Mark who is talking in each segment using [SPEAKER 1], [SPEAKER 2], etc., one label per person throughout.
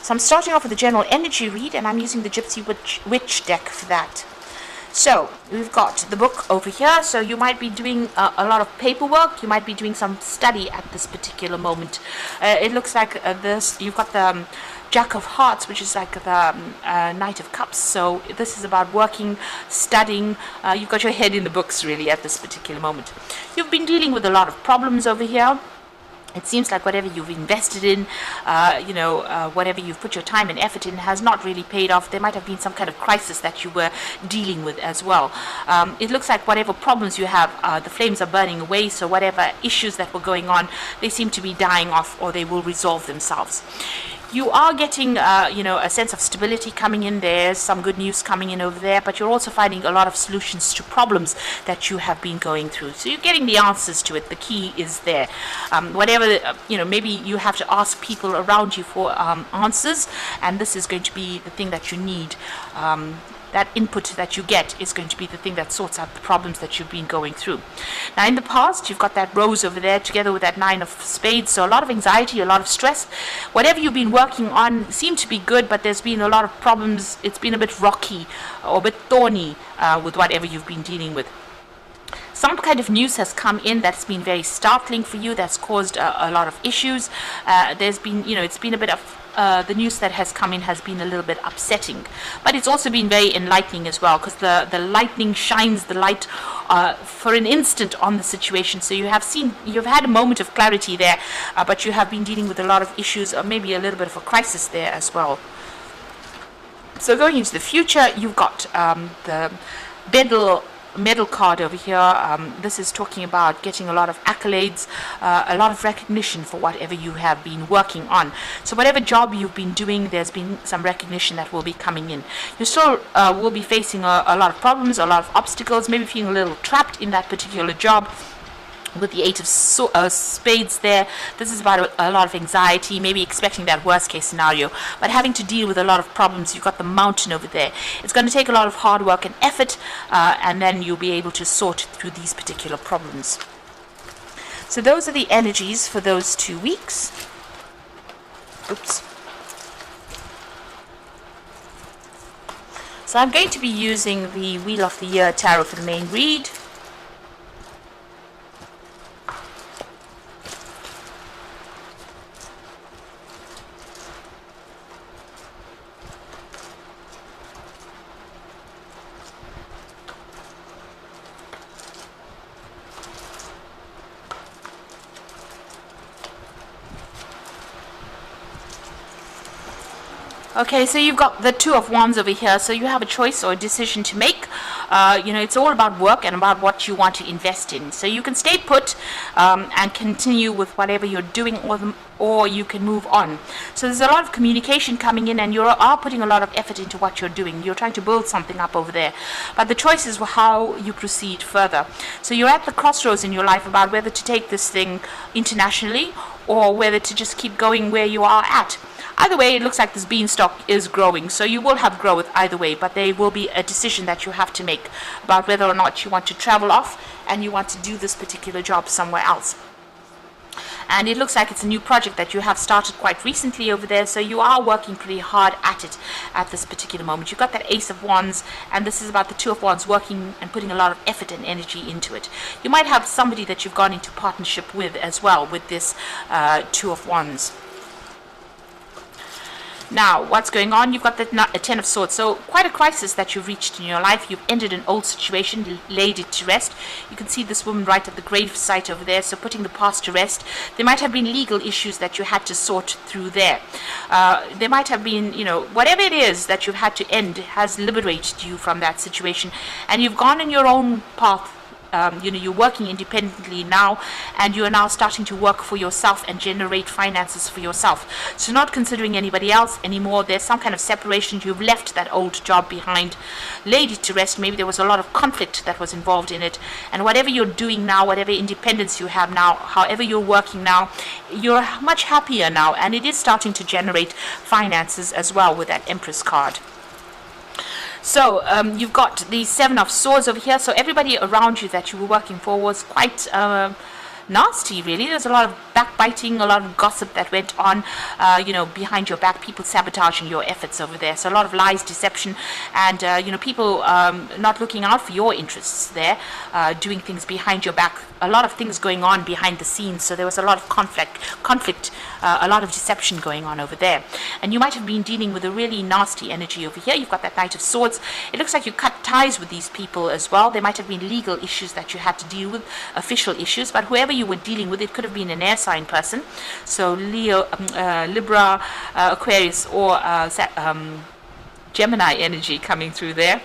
[SPEAKER 1] So I'm starting off with the general energy read, and I'm using the Gypsy Witch deck for that. So we've got the book over here. So you might be doing a lot of paperwork. You might be doing some study at this particular moment. It looks like this. You've got the Jack of Hearts, which is like the Knight of Cups. So this is about working, studying. You've got your head in the books really at this particular moment. You've been dealing with a lot of problems over here. It seems like whatever you've invested in, whatever you've put your time and effort in has not really paid off. There might have been some kind of crisis that you were dealing with as well. It looks like whatever problems you have, the flames are burning away. So whatever issues that were going on, they seem to be dying off, or they will resolve themselves. You are getting, a sense of stability coming in. There's some good news coming in over there, but you're also finding a lot of solutions to problems that you have been going through. So you're getting the answers to it. The key is there. Maybe you have to ask people around you for answers, and this is going to be the thing that you need. That input that you get is going to be the thing that sorts out the problems that you've been going through. Now, in the past, you've got that rose over there together with that 9 of spades. So a lot of anxiety, a lot of stress. Whatever you've been working on seemed to be good, but there's been a lot of problems. It's been a bit rocky or a bit thorny with whatever you've been dealing with. Some kind of news has come in that's been very startling for you, that's caused a lot of issues. There's been, it's been a bit of the news that has come in has been a little bit upsetting, but it's also been very enlightening as well, because the lightning shines the light for an instant on the situation. So you've had a moment of clarity there, but you have been dealing with a lot of issues, or maybe a little bit of a crisis there as well. So going into the future, you've got the medal card over here. This is talking about getting a lot of accolades, a lot of recognition for whatever you have been working on. So whatever job you've been doing, there's been some recognition that will be coming in. You still will be facing a lot of problems, a lot of obstacles, maybe feeling a little trapped in that particular job. With the 8 of spades there, this is about a lot of anxiety, maybe expecting that worst case scenario, but having to deal with a lot of problems. You've got the mountain over there. It's going to take a lot of hard work and effort, and then you'll be able to sort through these particular problems. So those are the energies for those 2 weeks. Oops. So I'm going to be using the Wheel of the Year Tarot for the main read. Okay, so you've got the 2 of Wands over here. So you have a choice or a decision to make. It's all about work and about what you want to invest in. So you can stay put and continue with whatever you're doing, or you can move on. So there's a lot of communication coming in, and you are putting a lot of effort into what you're doing. You're trying to build something up over there. But the choice is how you proceed further. So you're at the crossroads in your life about whether to take this thing internationally or whether to just keep going where you are at. Either way, it looks like this beanstalk is growing, so you will have growth either way, but there will be a decision that you have to make about whether or not you want to travel off and you want to do this particular job somewhere else. And it looks like it's a new project that you have started quite recently over there, so you are working pretty hard at it at this particular moment. You've got that Ace of Wands, and this is about the 2 of Wands working and putting a lot of effort and energy into it. You might have somebody that you've gone into partnership with as well with this 2 of Wands. Now, what's going on? You've got the 10 of Swords. So quite a crisis that you've reached in your life. You've ended an old situation, laid it to rest. You can see this woman right at the grave site over there, so putting the past to rest. There might have been legal issues that you had to sort through there. There might have been, whatever it is that you've had to end has liberated you from that situation. And you've gone in your own path. You're working independently now, and you are now starting to work for yourself and generate finances for yourself. So not considering anybody else anymore. There's some kind of separation. You've left that old job behind, laid it to rest. Maybe there was a lot of conflict that was involved in it, and whatever you're doing now, whatever independence you have now, however you're working now, you're much happier now, and it is starting to generate finances as well with that Empress card. So you've got the 7 of Swords over here. So everybody around you that you were working for was quite nasty, really. There's a lot of backbiting, a lot of gossip that went on, behind your back, people sabotaging your efforts over there. So a lot of lies, deception, and, people not looking out for your interests there, doing things behind your back. A lot of things going on behind the scenes. So there was a lot of conflict, a lot of deception going on over there. And you might have been dealing with a really nasty energy over here. You've got that Knight of Swords. It looks like you cut ties with these people as well. There might have been legal issues that you had to deal with, official issues, but whoever you were dealing with, it could have been an air sign person. So Leo, Libra, Aquarius, or Gemini energy coming through there.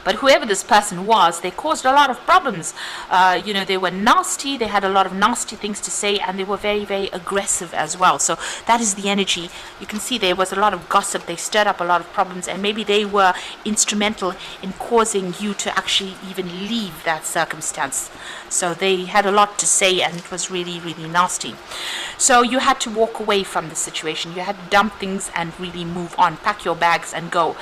[SPEAKER 1] But whoever this person was, they caused a lot of problems. They were nasty, they had a lot of nasty things to say, and they were very, very aggressive as well. So that is the energy. You can see there was a lot of gossip. They stirred up a lot of problems, and maybe they were instrumental in causing you to actually even leave that circumstance. So they had a lot to say, and it was really, really nasty. So you had to walk away from the situation. You had to dump things and really move on, pack your bags and go.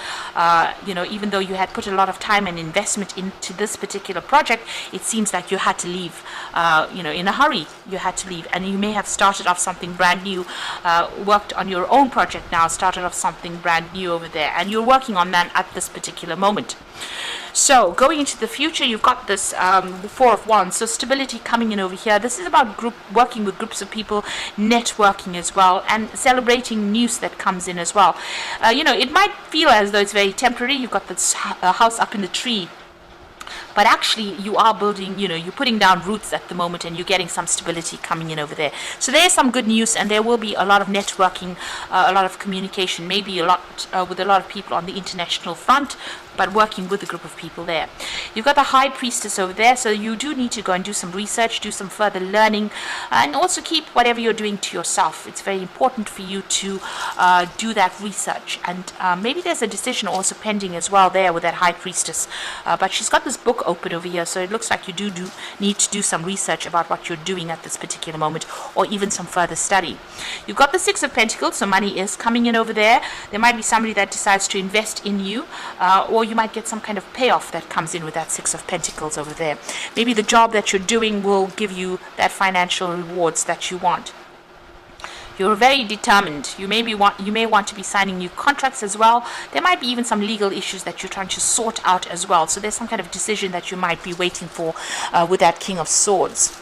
[SPEAKER 1] Even though you had put a lot of time and investment into this particular project, it seems like you had to leave, in a hurry. You had to leave, and you may have started off something brand new, worked on your own project now, started off something brand new over there, and you're working on that at this particular moment. So going into the future, you've got this the Four of Wands. So stability coming in over here. This is about working with groups of people, networking as well, and celebrating news that comes in as well. It might feel as though it's very temporary. You've got this house up in the tree, but actually you are building, you're putting down roots at the moment, and you're getting some stability coming in over there. So there's some good news, and there will be a lot of networking, a lot of communication, maybe a lot with a lot of people on the international front, but working with a group of people there. You've got the High Priestess over there, so you do need to go and do some research, do some further learning, and also keep whatever you're doing to yourself. It's very important for you to do that research, and maybe there's a decision also pending as well there with that High Priestess, but she's got this book open over here, so it looks like you do need to do some research about what you're doing at this particular moment, or even some further study. You've got the Six of Pentacles, so money is coming in over there. There might be somebody that decides to invest in you, or you might get some kind of payoff that comes in with that Six of Pentacles over there. Maybe the job that you're doing will give you that financial rewards that you want. You're very determined. You may want to be signing new contracts as well. There might be even some legal issues that you're trying to sort out as well. So there's some kind of decision that you might be waiting for with that King of Swords.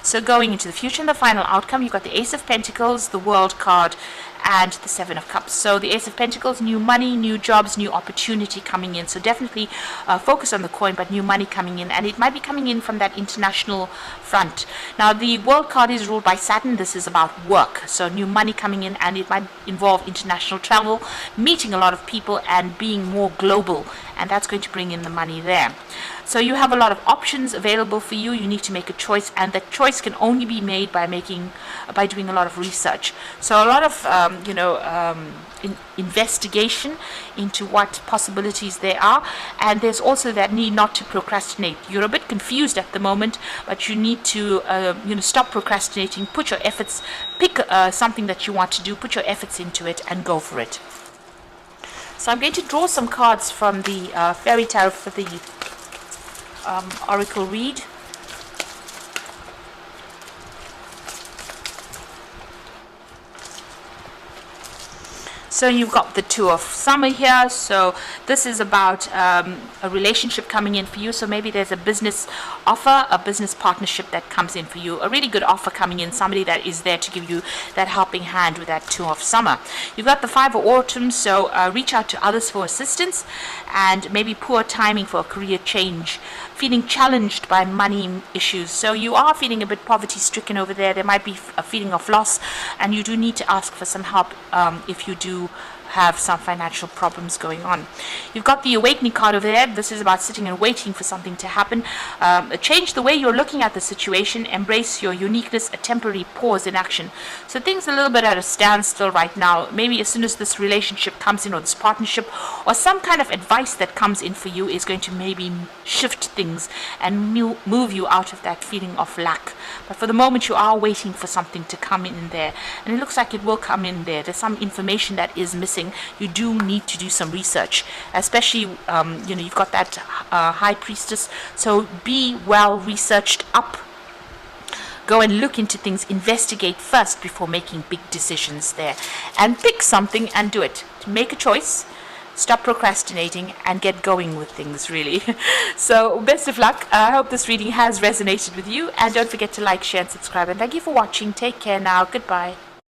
[SPEAKER 1] So going into the future and the final outcome, you've got the Ace of Pentacles, the World card, and the Seven of Cups. So the Ace of Pentacles, new money, new jobs, new opportunity coming in. So definitely focus on the coin, but new money coming in, and it might be coming in from that international front. Now the World card is ruled by Saturn. This is about work. So new money coming in, and it might involve international travel, meeting a lot of people, and being more global, and that's going to bring in the money there. So you have a lot of options available for you. You need to make a choice, and that choice can only be made by doing a lot of research. So a lot of investigation into what possibilities there are, and there's also that need not to procrastinate. You're a bit confused at the moment, but you need to stop procrastinating. Put your efforts, pick something that you want to do, put your efforts into it, and go for it. So I'm going to draw some cards from the Fairy Tarot for the Oracle read. So you've got the Two of Summer here. So this is about a relationship coming in for you. So maybe there's a business offer, a business partnership that comes in for you. A really good offer coming in. Somebody that is there to give you that helping hand with that Two of Summer. You've got the Five of Autumn. So reach out to others for assistance, and maybe poor timing for a career change. Feeling challenged by money issues. So you are feeling a bit poverty stricken over there. There might be a feeling of loss, and you do need to ask for some help if you do have some financial problems going on. You've got the Awakening card over there. This is about sitting and waiting for something to happen. Change the way you're looking at the situation. Embrace your uniqueness. A temporary pause in action. So things a little bit at a standstill right now. Maybe as soon as this relationship comes in, or this partnership, or some kind of advice that comes in for you is going to maybe shift things and move you out of that feeling of lack. But for the moment, you are waiting for something to come in there, and it looks like it will come in there. There's some information that is missing. You do need to do some research, especially you've got that High Priestess, so be well researched up. go and look into things, investigate first before making big decisions there. And pick something and do it. Make a choice. Stop procrastinating and get going with things, really. So, best of luck. I hope this reading has resonated with you. And don't forget to like, share, and subscribe. And thank you for watching. Take care now. Goodbye.